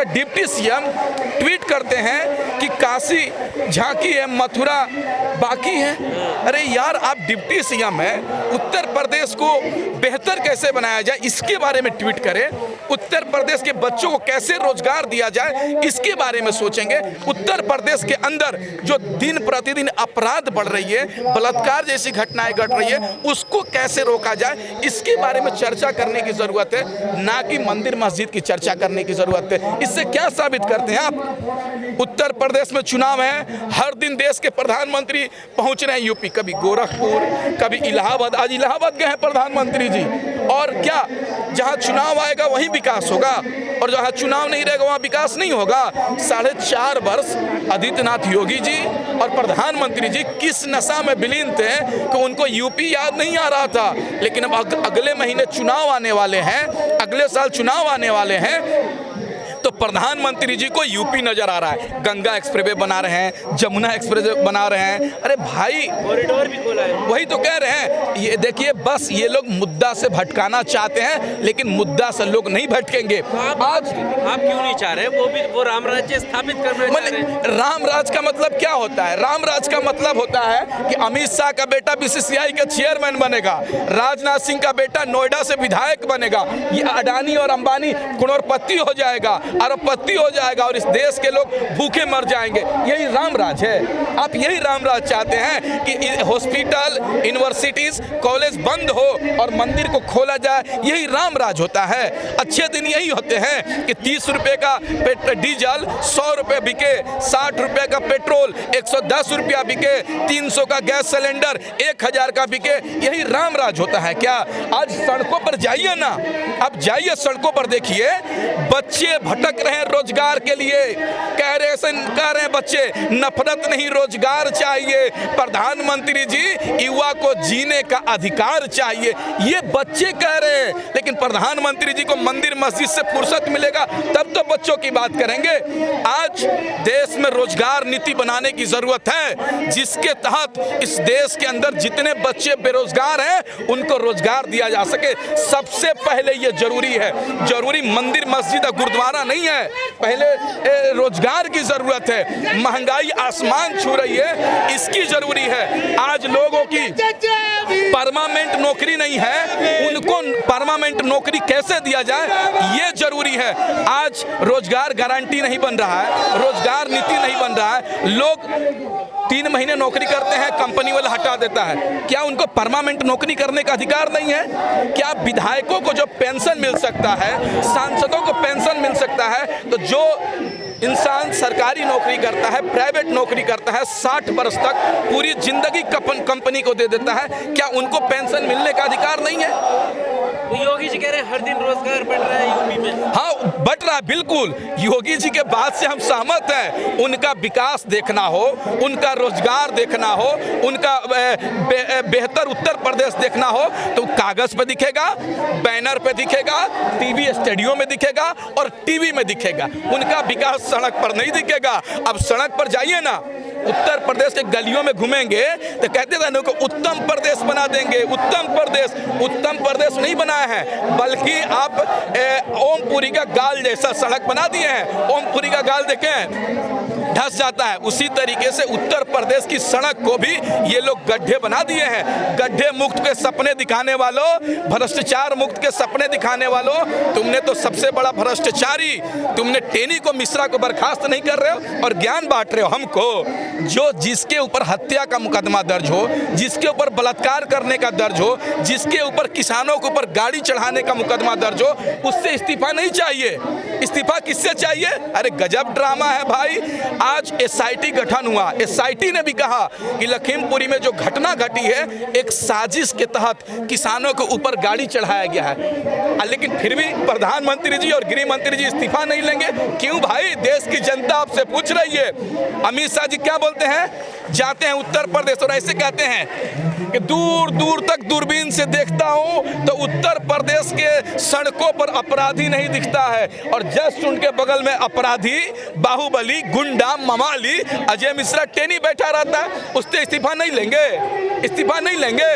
Deputy CM tweet करते हैं कि काशी झांकी है, मथुरा बाकी है। अरे यार, आप डिप्टी सीएम हैं, उत्तर प्रदेश को बेहतर कैसे बनाया जाए इसके बारे में ट्वीट करें। उत्तर प्रदेश के बच्चों को कैसे रोजगार दिया जाए इसके बारे में सोचेंगे। उत्तर प्रदेश के अंदर जो दिन प्रतिदिन अपराध बढ़ रही है, बलात्कार जैसी घटनाएं घट रही है, उसको कैसे रोका जाए इसके बारे में चर्चा करने की जरूरत है, ना कि मंदिर मस्जिद की चर्चा करने की जरूरत है। इससे क्या साबित करते हैं आप? उत्तर प्रदेश में चुनाव है, हर दिन देश के प्रधानमंत्री पहुंच रहे हैं यूपी, कभी गोरखपुर, कभी इलाहाबाद। आज इलाहाबाद गए हैं प्रधानमंत्री जी। और क्या, जहां चुनाव आएगा वहीं विकास होगा और जहां चुनाव नहीं रहेगा वहां विकास नहीं होगा? 4.5 वर्ष आदित्यनाथ योगी जी और प्रधानमंत्री जी किस नशा में विलीन थे कि उनको यूपी याद नहीं आ रहा था। लेकिन अब अगले महीने चुनाव आने वाले हैं, अगले साल चुनाव आने वाले हैं, तो प्रधानमंत्री जी को यूपी नजर आ रहा है। गंगा एक्सप्रेसवे बना रहे हैं, जमुना एक्सप्रेसवे बना रहे हैं। अरे भाई, कॉरिडोर भी खोला है। वही तो कह रहे हैं। ये देखिए, बस ये लोग मुद्दा से भटकाना चाहते हैं, लेकिन मुद्दा से लोग नहीं भटकेंगे। आज आप क्यों नहीं चाह रहे? वो राम राज्य स्थापित करना चाह रहे हैं। राम राज का मतलब क्या होता है? राम राज का मतलब होता है कि अमित शाह का बेटा बीसीसीआई का चेयरमैन बनेगा, राजनाथ सिंह का बेटा नोएडा से विधायक बनेगा, ये अडानी और अंबानी करोड़पति हो जाएगा, अरबपति हो जाएगा और इस देश के लोग भूखे मर जाएंगे। यही राम राज है। आप यही राम राज चाहते हैं कि हॉस्पिटल, यूनिवर्सिटीज, कॉलेज बंद हो और मंदिर को खोला जाए। यही राम राज होता है। अच्छे दिन यही होते हैं कि 30 रुपए का डीजल 100 रुपए बिके, 60 रुपए का पेट्रोल 110 रुपया बिके, 300 का गैस सिलेंडर 1000 का बिके। यही राम राज होता है क्या? आज सड़कों पर जाइए ना, अब जाइए सड़कों पर, देखिए बच्चे भटक रहे हैं रोजगार के लिए। कह रहे हैं बच्चे, नफरत नहीं रोजगार चाहिए। प्रधानमंत्री जी, युवा को जीने का अधिकार चाहिए, ये बच्चे कह रहे हैं। लेकिन प्रधानमंत्री जी को मंदिर मस्जिद से फुर्सत मिलेगा तब तो बच्चों की बात करेंगे। आज देश में रोजगार नीति बनाने की जरूरत है, जिसके तहत इस देश के अंदर जितने बच्चे बेरोजगार हैं उनको रोजगार दिया जा सके। सबसे पहले ये जरूरी है। जरूरी मंदिर मस्जिद और गुरुद्वारा नहीं है, पहले रोजगार की जरूरत है। महंगाई आसमान छू रही है, इसकी जरूरी है। आज लोगों की परमानेंट नौकरी नहीं है, उनको परमानेंट नौकरी कैसे दिया जाए ये जरूरी है। आज रोजगार गारंटी नहीं बन रहा है, रोजगार नीति नहीं बन रहा है। लोग 3 महीने नौकरी करते हैं, कंपनी वाला हटा देता है। क्या उनको परमानेंट नौकरी करने का अधिकार नहीं है? क्या विधायकों को जो पेंशन मिल सकता है, सांसदों को पेंशन मिल सकता है, तो जो इंसान सरकारी नौकरी करता है, प्राइवेट नौकरी करता है, 60 वर्ष तक पूरी जिंदगी कंपनी को दे देता है, क्या उनको पेंशन मिलने का अधिकार नहीं है? तो योगी जी कह रहे हैं हर दिन रोजगार बढ़ रहा है यूपी में। हाँ, बढ़ रहा है, बिल्कुल। योगी जी के बात से हम सहमत हैं। उनका विकास देखना हो, उनका रोजगार देखना हो, उनका बेहतर उत्तर प्रदेश देखना हो तो कागज पे दिखेगा, बैनर पे दिखेगा, टीवी स्टूडियो में दिखेगा और टीवी में दिखेगा। उनका विकास सड़क पर नहीं दिखेगा। अब सड़क पर जाइए ना, उत्तर प्रदेश के गलियों में घूमेंगे तो कहते थे ना, उत्तम प्रदेश बना देंगे। उत्तम प्रदेश नहीं बनाया है, बल्कि आप ओमपुरी का गाल जैसा सड़क बना दिए हैं। ओमपुरी का गाल देखें, धंस जाता है। उसी तरीके से उत्तर प्रदेश की सड़क को भी ये लोग गड्ढे बना दिए हैं। गड्ढे मुक्त के सपने दिखाने वालों, भ्रष्टाचार मुक्त के सपने दिखाने वालों, तुमने तो सबसे बड़ा भ्रष्टाचारी, तुमने टेनी को, मिश्रा को बर्खास्त नहीं कर रहे हो और ज्ञान बांट रहे हो हमको। जो जिसके ऊपर हत्या का मुकदमा दर्ज हो, जिसके ऊपर बलात्कार करने का दर्ज हो, जिसके ऊपर किसानों के ऊपर गाड़ी चढ़ाने का मुकदमा दर्ज हो, उससे इस्तीफा नहीं चाहिए। इस्तीफा किससे चाहिए? अरे गजब ड्रामा है भाई। आज एसआईटी गठन हुआ, एसआईटी ने भी कहा कि लखीमपुरी में जो घटना घटी है एक साजिश के तहत किसानों के ऊपर गाड़ी चढ़ाया गया है। लेकिन फिर भी प्रधानमंत्री जी और गृह मंत्री जी इस्तीफा नहीं लेंगे। क्यों भाई? देश की जनता आपसे पूछ रही है। अमित शाह जी क्या बोलते हैं? जाते हैं उत्तर प्रदेश और ऐसे कहते हैं, कि दूर दूर तक दूरबीन से देखता हूं तो उत्तर प्रदेश के सड़कों पर अपराधी नहीं दिखता है, और जस्ट उनके बगल में अपराधी, बाहुबली, गुंडा, मवाली अजय मिश्रा टेनी बैठा रहता है। उससे इस्तीफा नहीं लेंगे, इस्तीफा नहीं लेंगे।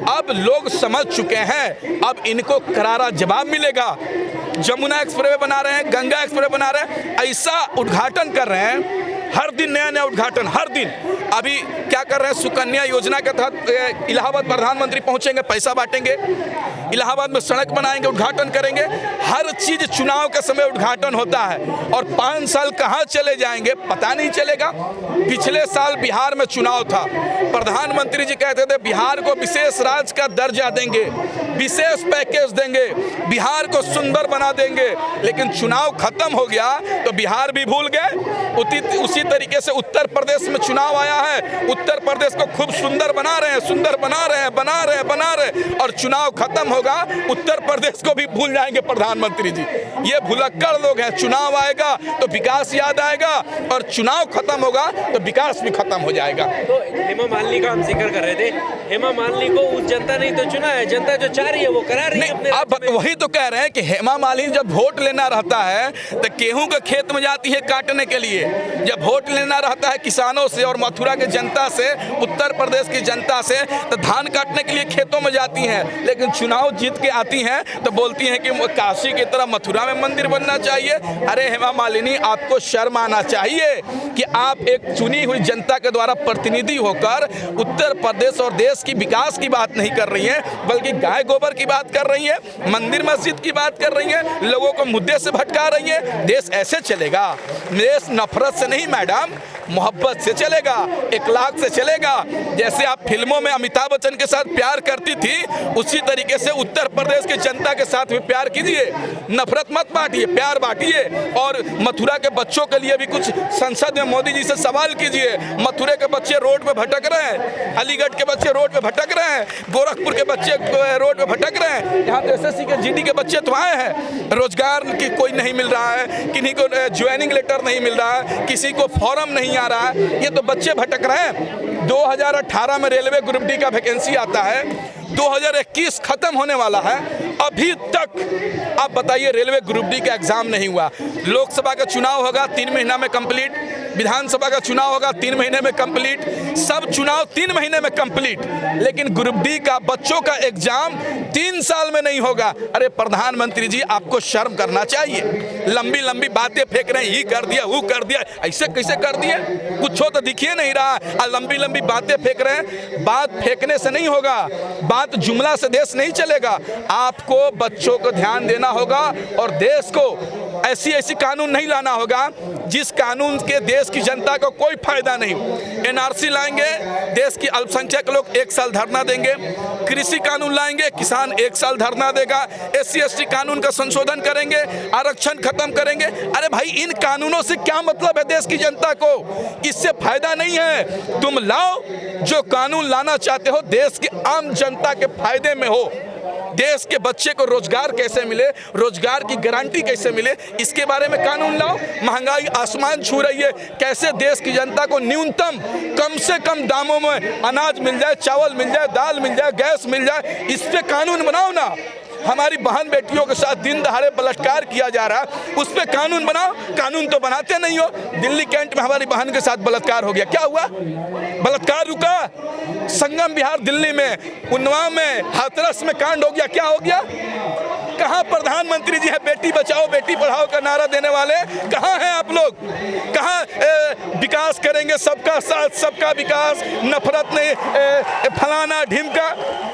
अब लोग समझ चुके हैं, अब इनको करारा जवाब मिलेगा। जमुना एक्सप्रेसवे बना रहे हैं, गंगा एक्सप्रेसवे बना रहे हैं, ऐसा उद्घाटन कर रहे हैं, हर दिन नया नया उद्घाटन, हर दिन। अभी क्या कर रहे हैं, सुकन्या योजना के तहत इलाहाबाद प्रधानमंत्री पहुंचेंगे, पैसा बांटेंगे, इलाहाबाद में सड़क बनाएंगे, उद्घाटन करेंगे। हर चीज चुनाव के समय उद्घाटन होता है, और 5 साल कहां चले जाएंगे पता नहीं चलेगा। पिछले साल बिहार में चुनाव था, प्रधानमंत्री जी कहते थे बिहार को विशेष राज्य का दर्जा देंगे, विशेष पैकेज देंगे, बिहार को सुंदर बना देंगे, लेकिन चुनाव खत्म हो गया तो बिहार भी भूल गए। उसी तरीके से उत्तर प्रदेश में चुनाव आया है, उत्तर प्रदेश को खूब सुंदर बना रहे हैं, सुंदर बना रहे हैं, और चुनाव खत्म होगा उत्तर प्रदेश को भी भूल जाएंगे प्रधानमंत्री जी। ये भुलक्कड़ लोग हैं। चुनाव आएगा तो विकास याद आएगा, और चुनाव खत्म होगा तो विकास भी खत्म हो जाएगा। तो हेमा मालिनी का हम जिक्र कर रहे थे, हेमा मालिनी को उस जनता ने तो चुना है, जनता जो चाह रही है वो करा रही है। अब वही तो कह रहे हैं कि हेमा मालिनी जब वोट लेना रहता है तो गेहूं के खेत में जाती है काटने के लिए, जब वोट लेना रहता है किसानों से और मथुरा के जनता से, उत्तर प्रदेश की जनता से, तो धान काटने के लिए खेतों में जाती हैं। लेकिन चुनाव जीत के आती हैं तो बोलती हैं कि काशी की तरह मथुरा में मंदिर बनना चाहिए। अरे हेमा मालिनी, आपको शर्म आना चाहिए कि आप एक चुनी हुई जनता के द्वारा प्रतिनिधि होकर उत्तर प्रदेश और देश की विकास की बात नहीं कर रही हैं, बल्कि गाय गोबर की बात कर रही हैं, मंदिर मस्जिद की बात कर रही हैं, लोगों को मुद्दे से भटका रही हैं। देश ऐसे चलेगा? देश नफरत से नहीं मैडम, मोहब्बत से चलेगा, इखलाक से चलेगा। जैसे आप फिल्मों में अमिताभ बच्चन के साथ प्यार करती थी, उसी तरीके से उत्तर प्रदेश की जनता के साथ भी प्यार कीजिए, नफरत मत बांटिए, प्यार बांटिए। और मथुरा के बच्चों के लिए भी कुछ संसद में मोदी जी से सवाल कीजिए। मथुरा के बच्चे रोड पे भटक रहे हैं, अलीगढ़ के बच्चे रोड पे भटक रहे हैं, गोरखपुर के बच्चे रोड पे भटक रहे हैं। यहाँ तो एसएससी के जीडी के बच्चे तो आए हैं, रोजगार की कोई नहीं मिल रहा है, किन्हीं को ज्वाइनिंग लेटर नहीं मिल रहा है, किसी को फॉर्म नहीं आ रहा है, ये तो बच्चे भटक रहे हैं। 2018 में रेलवे ग्रुप डी का वैकेंसी आता है, 2021 खत्म होने वाला है, अभी तक आप बताइए रेलवे ग्रुप डी का एग्जाम नहीं हुआ। लोकसभा का चुनाव होगा 3 महीना में कंप्लीट, विधानसभा का चुनाव होगा 3 महीने में कंप्लीट, सब चुनाव 3 महीने में कंप्लीट, लेकिन ग्रुप डी का बच्चों का एग्जाम 3 साल में नहीं होगा। अरे प्रधानमंत्री जी, आपको शर्म करना चाहिए। लंबी लंबी बातें फेंक रहे हैं, ये कर दिया, वो कर दिया, ऐसे कैसे कर दिए? कुछ हो तो दिखिए नहीं रहा, और लंबी लंबी बातें फेंक रहे हैं। बात फेंकने से नहीं होगा, बात जुमला से देश नहीं चलेगा। आपको बच्चों को ध्यान देना होगा, और देश को ऐसी ऐसी कानून नहीं लाना होगा जिस कानून के देश की जनता को कोई फायदा नहीं। एनआरसी लाएंगे, देश की अल्पसंख्यक लोग 1 साल धरना देंगे। कृषि कानून लाएंगे, किसान 1 साल धरना देगा। SC ST कानून का संशोधन करेंगे, आरक्षण खत्म करेंगे। अरे भाई, इन कानूनों से क्या मतलब है देश की जनता को? इससे फायदा नहीं है। तुम लाओ जो कानून लाना चाहते हो, देश की आम जनता के फायदे में हो। देश के बच्चे को रोजगार कैसे मिले, रोजगार की गारंटी कैसे मिले, इसके बारे में कानून लाओ। महंगाई आसमान छू रही है, कैसे देश की जनता को न्यूनतम कम से कम दामों में अनाज मिल जाए, चावल मिल जाए, दाल मिल जाए, गैस मिल जाए, इस पे कानून बनाओ ना। हमारी बहन बेटियों के साथ दिन दहाड़े बलात्कार किया जा रहा है, उस पर कानून बनाओ। कानून तो बनाते नहीं हो। दिल्ली कैंट में हमारी बहन के साथ बलात्कार हो गया, क्या हुआ? बलात्कार रुका? संगम विहार दिल्ली में, उन्नाव में, हाथरस में कांड हो गया, क्या हो गया? कहाँ प्रधानमंत्री जी है बेटी बचाओ बेटी पढ़ाओ का नारा देने वाले? कहाँ हैं आप लोग? कहाँ विकास करेंगे, सबका साथ सबका विकास, नफरत नहीं, फलाना ढिमका?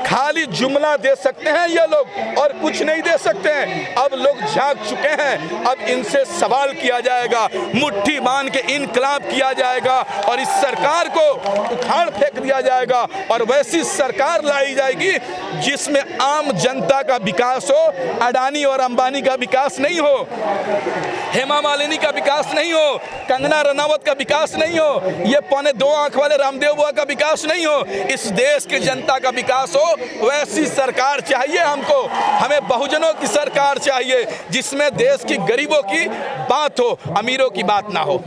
खाली जुमला दे सकते हैं ये लोग, और कुछ नहीं दे सकते हैं। अब लोग जाग चुके हैं, अब इनसे सवाल किया जाएगा, मुट्ठी बांध के इनकलाब किया जाएगा, और इस सरकार को उखाड़ फेंक दिया जाएगा, और वैसी सरकार लाई जाएगी जिसमें आम जनता का विकास हो, अडानी और अंबानी का विकास नहीं हो, हेमा मालिनी का विकास नहीं हो, कंगना रनावत का विकास नहीं हो, ये 2.25 आंख वाले रामदेव बुआ का विकास नहीं हो। इस देश के जनता का विकास हो, वैसी सरकार चाहिए हमको। हमें बहुजनों की सरकार चाहिए, जिसमें देश की गरीबों की बात हो, अमीरों की बात ना हो।